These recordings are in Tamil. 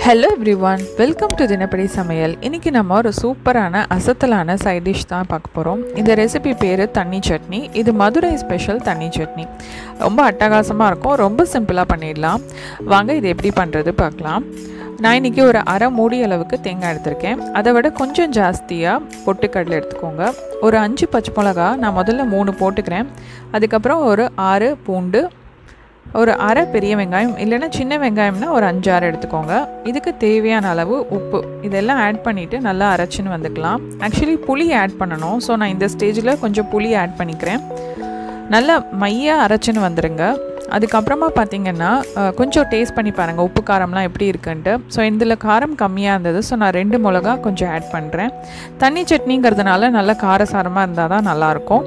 Hello everyone, welcome to தினப்படி சமையல். இன்னைக்கு நம்ம ஒரு சூப்பரான அசத்தலான சைட் டிஷ் தான் பார்க்க போறோம். இந்த ரெசிபி பேரு தண்ணி சட்னி. இது மதுரை ஸ்பெஷல் தண்ணி சட்னி. ரொம்ப அட்டகாசமா இருக்கும். ரொம்ப சிம்பிளா பண்ணிடலாம். வாங்க இது எப்படி பண்றது பார்க்கலாம். நான் இன்னைக்கு ஒரு அரை மூடி அளவுக்கு தேங்காய் எடுத்திருக்கேன். அதை விட கொஞ்சம் ஜாஸ்தியாக பொட்டுக்கடலை எடுத்துக்கோங்க. ஒரு 5 பச்சை மிளகா நான் முதல்ல 3 போட்டுக்கிறேன். அதுக்கப்புறம் ஒரு 6 பூண்டு, ஒரு அரை பெரிய வெங்காயம் இல்லைன்னா சின்ன வெங்காயம்னா ஒரு 5-6 எடுத்துக்கோங்க. இதுக்கு தேவையான அளவு உப்பு இதெல்லாம் ஆட் பண்ணிவிட்டு நல்லா அரைச்சின்னு வந்துக்கலாம். ஆக்சுவலி புளி ஆட் பண்ணணும். ஸோ நான் இந்த ஸ்டேஜில் கொஞ்சம் புளி ஆட் பண்ணிக்கிறேன். நல்லா மையாக அரைச்சின்னு வந்துடுங்க. அதுக்கப்புறமா பார்த்திங்கன்னா கொஞ்சம் டேஸ்ட் பண்ணி பாருங்கள் உப்பு காரம்லாம் எப்படி இருக்குன்ட்டு. ஸோ இதில் காரம் கம்மியாக இருந்தது. ஸோ நான் 2 மிளகா கொஞ்சம் ஆட் பண்ணுறேன். தண்ணி சட்னிங்கிறதுனால நல்லா காரசாரமாக இருந்தால் தான் நல்லாயிருக்கும்.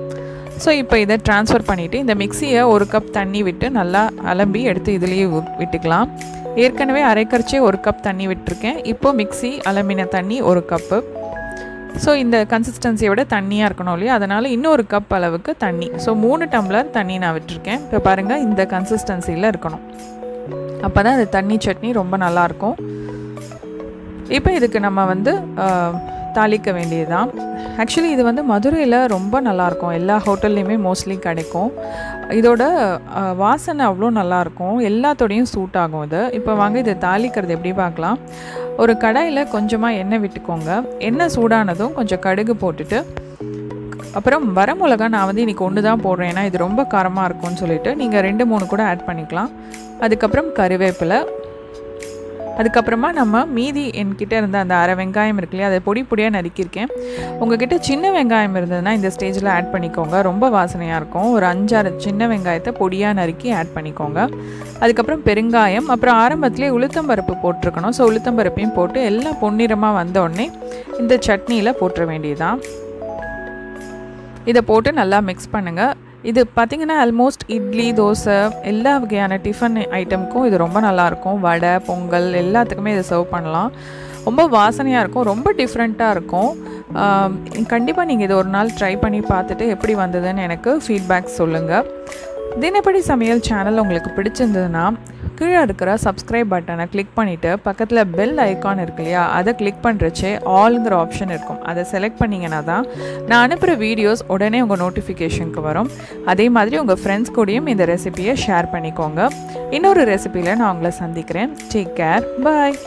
ஸோ இப்போ இதை ட்ரான்ஸ்ஃபர் பண்ணிவிட்டு இந்த மிக்சியை 1 கப் தண்ணி விட்டு நல்லா அலம்பி எடுத்து இதுலேயே விட்டுக்கலாம். ஏற்கனவே அரைக்கரைச்சே 1 கப் தண்ணி விட்டுருக்கேன். இப்போது மிக்சி அலம்பின தண்ணி 1 கப்பு. ஸோ இந்த கன்சிஸ்டன்சியை விட தண்ணியாக இருக்கணும் இல்லையா, அதனால் இன்னும் 1 கப் அளவுக்கு தண்ணி. ஸோ 3 டம்ளர் தண்ணி நான் விட்டுருக்கேன். இப்போ பாருங்கள் இந்த கன்சிஸ்டன்சியில் இருக்கணும். அப்போ தான் இந்த தண்ணி சட்னி ரொம்ப நல்லாயிருக்கும். இப்போ இதுக்கு நம்ம தாளிக்க வேண்டியதுதான். ஆக்சுவலி இது மதுரையில் ரொம்ப நல்லாயிருக்கும். எல்லா ஹோட்டல்லையுமே மோஸ்ட்லி கிடைக்கும். இதோட வாசனை அவ்வளோ நல்லாயிருக்கும். எல்லாத்தோடையும் சூட் ஆகும் இது. இப்போ வாங்க இதை தாளிக்கிறது எப்படி பார்க்கலாம். ஒரு கடாயில் கொஞ்சமாக எண்ணெய் விட்டுக்கோங்க. எண்ணெய் சூடானதும் கொஞ்சம் கடுகு போட்டுட்டு அப்புறம் வரமிளகா நான் இன்றைக்கி 1 தான் போடுறேன். ஏன்னா இது ரொம்ப காரமாக இருக்கும்னு சொல்லிவிட்டு நீங்கள் 2-3 கூட ஆட் பண்ணிக்கலாம். அதுக்கப்புறம் கறிவேப்பிலை, அதுக்கப்புறமா நம்ம மீதி என்கிட்ட இருந்த அந்த அரை வெங்காயம் இருக்கு இல்லையா, அதை பொடியாக நறுக்கியிருக்கேன். உங்ககிட்ட சின்ன வெங்காயம் இருந்ததுன்னா இந்த ஸ்டேஜில் ஆட் பண்ணிக்கோங்க. ரொம்ப வாசனையாக இருக்கும். ஒரு 5-6 சின்ன வெங்காயத்தை பொடியாக நறுக்கி ஆட் பண்ணிக்கோங்க. அதுக்கப்புறம் பெருங்காயம், அப்புறம் ஆரம்பத்திலே உளுத்தம்பருப்பு போட்டிருக்கணும். ஸோ உளுத்தம்பருப்பையும் போட்டு எல்லாம் பொன்னிறமாக வந்தோடனே இந்த சட்னியில் போட்டுற வேண்டியதுதான். இதை போட்டு நல்லா மிக்ஸ் பண்ணுங்கள். இது பார்த்திங்கன்னா ஆல்மோஸ்ட் இட்லி, தோசை எல்லா வகையான டிஃபன் ஐட்டமுக்கும் இது ரொம்ப நல்லாயிருக்கும். வடை, பொங்கல் எல்லாத்துக்குமே இதை சர்வ் பண்ணலாம். ரொம்ப வாசனையாக இருக்கும். ரொம்ப டிஃப்ரெண்ட்டாக இருக்கும். கண்டிப்பாக நீங்கள் இதை ஒரு நாள் ட்ரை பண்ணி பார்த்துட்டு எப்படி வந்ததுன்னு எனக்கு ஃபீட்பேக் சொல்லுங்கள். தினப்படி சமையல் சேனல் உங்களுக்கு பிடிச்சிருந்ததுன்னா கீழே இருக்கிற சப்ஸ்கிரைப் பட்டனை கிளிக் பண்ணிவிட்டு பக்கத்தில் பெல் ஐக்கான் இருக்கு இல்லையா, அதை கிளிக் பண்ணுறச்சே ஆல்ங்கிற ஆப்ஷன் இருக்கும். அதை செலக்ட் பண்ணிங்கன்னா தான் நான் அனுப்புகிற வீடியோஸ் உடனே உங்கள் நோட்டிஃபிகேஷனுக்கு வரும். அதே மாதிரி உங்கள் ஃப்ரெண்ட்ஸ் கூடயும் இந்த ரெசிபியை ஷேர் பண்ணிக்கோங்க. இன்னொரு ரெசிபியில் நான் உங்களை சந்திக்கிறேன். டேக் கேர், பாய்.